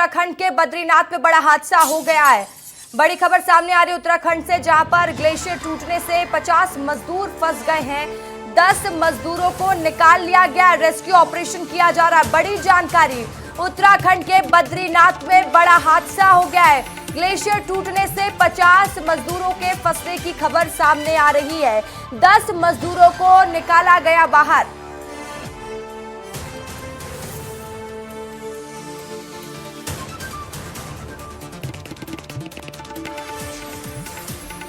उत्तराखंड के बद्रीनाथ में बड़ा हादसा हो गया है। बड़ी खबर सामने आ रही है उत्तराखंड से, जहां पर ग्लेशियर टूटने से 50 मजदूर फंस गए हैं। 10 मजदूरों को निकाल लिया गया, रेस्क्यू ऑपरेशन किया जा रहा है। बड़ी जानकारी, उत्तराखंड के बद्रीनाथ में बड़ा हादसा हो गया है। ग्लेशियर टूटने से 50 मजदूरों के फंसने की खबर सामने आ रही है। 10 मजदूरों को निकाला गया बाहर।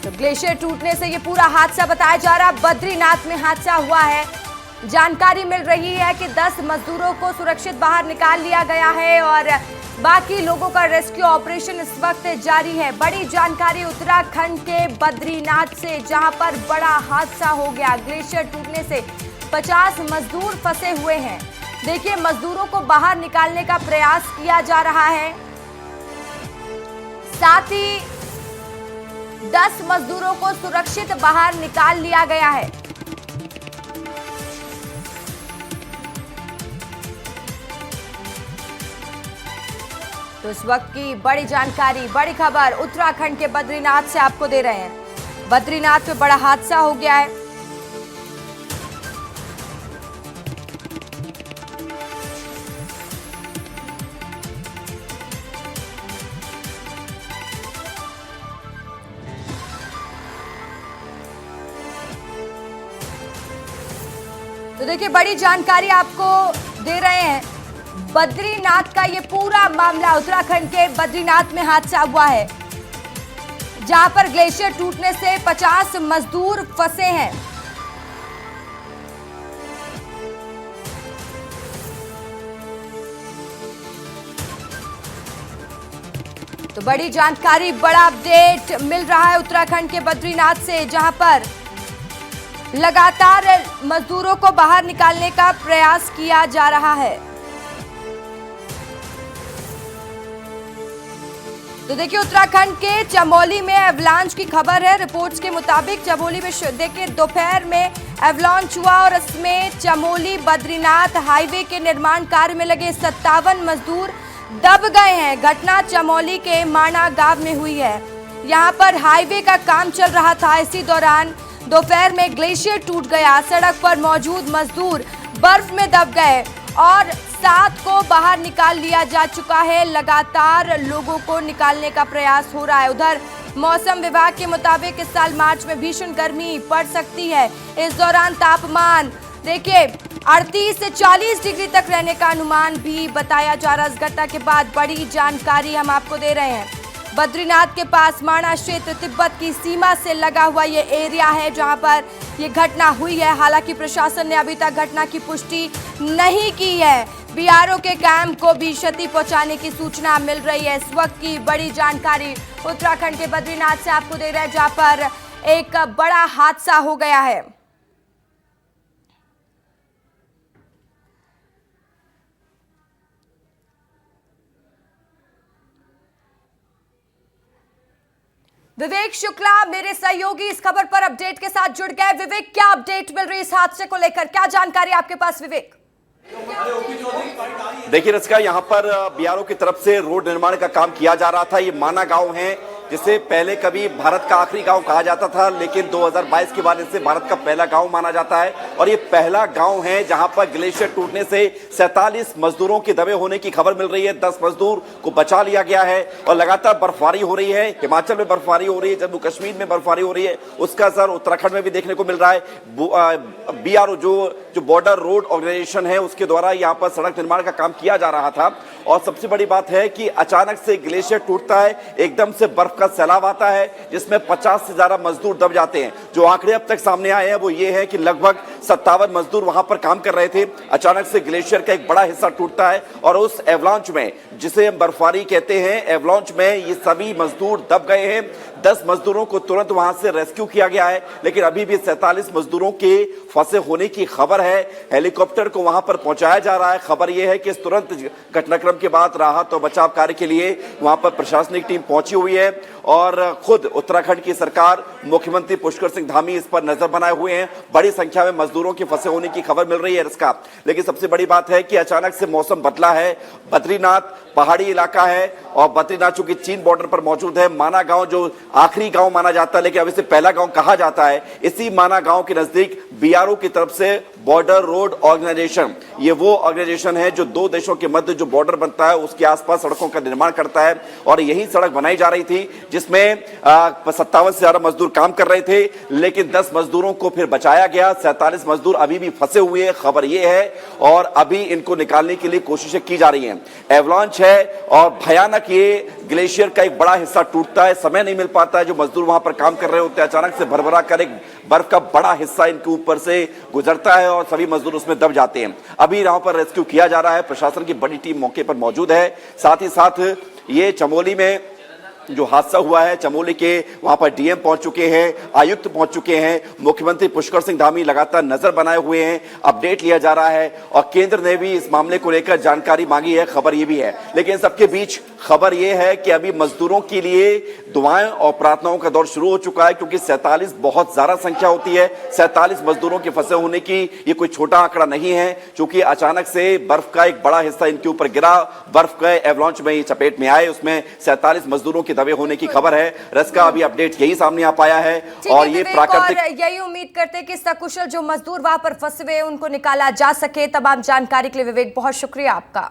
तो ग्लेशियर टूटने से ये पूरा हादसा बताया जा रहा है, बद्रीनाथ में हादसा हुआ है। जानकारी मिल रही है कि 10 मजदूरों को सुरक्षित बाहर निकाल लिया गया है और बाकी लोगों का रेस्क्यू ऑपरेशन इस वक्त जारी है। बड़ी जानकारी उत्तराखंड के बद्रीनाथ से, जहां पर बड़ा हादसा हो गया। ग्लेशियर टूटने से 50 मजदूर फंसे हुए हैं। देखिए, मजदूरों को बाहर निकालने का प्रयास किया जा रहा है, साथ ही 10 मजदूरों को सुरक्षित बाहर निकाल लिया गया है। तो इस वक्त की बड़ी जानकारी, बड़ी खबर उत्तराखंड के बद्रीनाथ से आपको दे रहे हैं। बद्रीनाथ में बड़ा हादसा हो गया है। तो देखिए, बड़ी जानकारी आपको दे रहे हैं। बद्रीनाथ का ये पूरा मामला, उत्तराखंड के बद्रीनाथ में हादसा हुआ है, जहां पर ग्लेशियर टूटने से 50 मजदूर फंसे हैं। तो बड़ी जानकारी, बड़ा अपडेट मिल रहा है उत्तराखंड के बद्रीनाथ से, जहां पर लगातार मजदूरों को बाहर निकालने का प्रयास किया जा रहा है। तो देखिए, उत्तराखंड के चमोली में एवलांच की खबर है। रिपोर्ट्स के मुताबिक चमोली में देखिए दोपहर में एवलांच हुआ और इसमें चमोली बद्रीनाथ हाईवे के निर्माण कार्य में लगे 57 मजदूर दब गए हैं। घटना चमोली के माणा गांव में हुई है। यहां पर हाईवे का काम चल रहा था। इसी दौरान दोपहर में ग्लेशियर टूट गया। सड़क पर मौजूद मजदूर बर्फ में दब गए और 7 को बाहर निकाल लिया जा चुका है। लगातार लोगों को निकालने का प्रयास हो रहा है। उधर मौसम विभाग के मुताबिक इस साल मार्च में भीषण गर्मी पड़ सकती है। इस दौरान तापमान देखिए 38 से 40 डिग्री तक रहने का अनुमान भी बताया जा रहा है। इस घटना के बाद बड़ी जानकारी हम आपको दे रहे हैं। बद्रीनाथ के पास माणा क्षेत्र तिब्बत की सीमा से लगा हुआ ये एरिया है, जहां पर ये घटना हुई है। हालांकि प्रशासन ने अभी तक घटना की पुष्टि नहीं की है। बीआरओ के कैंप को भी क्षति पहुंचाने की सूचना मिल रही है। इस वक्त की बड़ी जानकारी उत्तराखंड के बद्रीनाथ से आपको दे रहे हैं, जहां पर एक बड़ा हादसा हो गया है। विवेक शुक्ला मेरे सहयोगी इस खबर पर अपडेट के साथ जुड़ गए। विवेक, क्या अपडेट मिल रही है इस हादसे को लेकर? क्या जानकारी आपके पास विवेक? देखिए रसिका, यहाँ पर बीआरओ की तरफ से रोड निर्माण का काम किया जा रहा था। ये माना गांव है, जिसे पहले कभी भारत का आखिरी गांव कहा जाता था, लेकिन 2022 के बाद इसे भारत का पहला गांव माना जाता है। और ये पहला गांव है जहां पर ग्लेशियर टूटने से 47 मजदूरों के दबे होने की खबर मिल रही है। 10 मजदूर को बचा लिया गया है और लगातार बर्फबारी हो रही है। हिमाचल में बर्फबारी हो रही है, जम्मू कश्मीर में बर्फबारी हो रही है, उसका असर उत्तराखंड में भी देखने को मिल रहा है। बीआरओ जो बॉर्डर रोड ऑर्गेनाइजेशन है, उसके द्वारा यहाँ पर सड़क निर्माण का काम किया जा रहा था। और सबसे बड़ी बात है कि अचानक से ग्लेशियर टूटता है, एकदम से बर्फ का सैलाब आता है, जिसमें 50 से ज्यादा मजदूर दब जाते हैं। जो आंकड़े अब तक सामने आए हैं वो ये है कि लगभग 57 मजदूर वहां पर काम कर रहे थे। अचानक से ग्लेशियर का एक बड़ा हिस्सा टूटता है और उस एवलांच में, जिसे हम बर्फबारी कहते हैं, एवलांच में ये सभी मजदूर दब गए हैं। 10 मजदूरों को तुरंत वहां से रेस्क्यू किया गया है, लेकिन अभी भी 47 मजदूरों के फंसे होने की खबर है। हेलीकॉप्टर को वहां पर पहुंचाया जा रहा है। खबर यह है कि तुरंत घटनाक्रम के बाद राहत और बचाव कार्य के लिए वहां पर प्रशासनिक टीम पहुंची हुई है और खुद उत्तराखंड की सरकार, मुख्यमंत्री पुष्कर सिंह धामी इस पर नजर बनाए हुए हैं। बड़ी संख्या में मजदूरों के फंसे होने की खबर मिल रही है इसका। लेकिन सबसे बड़ी बात है कि अचानक से मौसम बदला है। बद्रीनाथ पहाड़ी इलाका है और बद्रीनाथ चूंकि चीन बॉर्डर पर मौजूद है, माना गांव जो आखिरी गांव माना जाता है लेकिन अब इसे पहला गांव कहा जाता है, इसी माना गांव के नजदीक बीआरओ की तरफ से बॉर्डर रोड ऑर्गेनाइजेशन, ये वो ऑर्गेनाइजेशन है जो दो देशों के मध्य जो बॉर्डर बनता है उसके आसपास सड़कों का निर्माण करता है। और यही सड़क बनाई जा रही थी जिसमें 57 से ज्यादा मजदूर काम कर रहे थे, लेकिन 10 मजदूरों को फिर बचाया गया। 47 मजदूर अभी भी फंसे हुए हैं, खबर यह है, और अभी इनको निकालने के लिए कोशिशें की जा रही हैं। एवलांच है और भयानक, ये ग्लेशियर का एक बड़ा हिस्सा टूटता है, समय नहीं मिल पाता है। जो मजदूर वहां पर काम कर रहे होते हैं, अचानक से भरभरा कर एक बर्फ का बड़ा हिस्सा इनके ऊपर से गुजरता है और सभी मजदूर उसमें दब जाते हैं। अभी यहां पर रेस्क्यू किया जा रहा है, प्रशासन की बड़ी टीम मौके पर मौजूद है। साथ ही साथ ये चमोली में जो हादसा हुआ है, चमोली के वहां पर डीएम पहुंच चुके हैं, आयुक्त पहुंच चुके हैं, मुख्यमंत्री पुष्कर सिंह धामी लगातार नजर बनाए हुए हैं, अपडेट लिया जा रहा है और केंद्र ने भी इस मामले को लेकर जानकारी मांगी है, खबर ये भी है। लेकिन सबके बीच खबर यह है कि अभी मजदूरों के लिए दुआएं और प्रार्थनाओं का दौर शुरू हो चुका है, क्योंकि 47 बहुत ज्यादा संख्या होती है। 47 मजदूरों के फंसे होने की ये कोई छोटा आंकड़ा नहीं है, क्योंकि अचानक से बर्फ का एक बड़ा हिस्सा इनके ऊपर गिरा, बर्फ के एवलांच में चपेट में आए, उसमें 47 मजदूरों के दबे होने की खबर है। रस्का अभी अपडेट यही सामने आ पाया है और ये प्राकृतिक, और यही उम्मीद करते हैं कि सकुशल जो मजदूर वहां पर फंसे हुए उनको निकाला जा सके। तमाम जानकारी के लिए विवेक बहुत शुक्रिया आपका।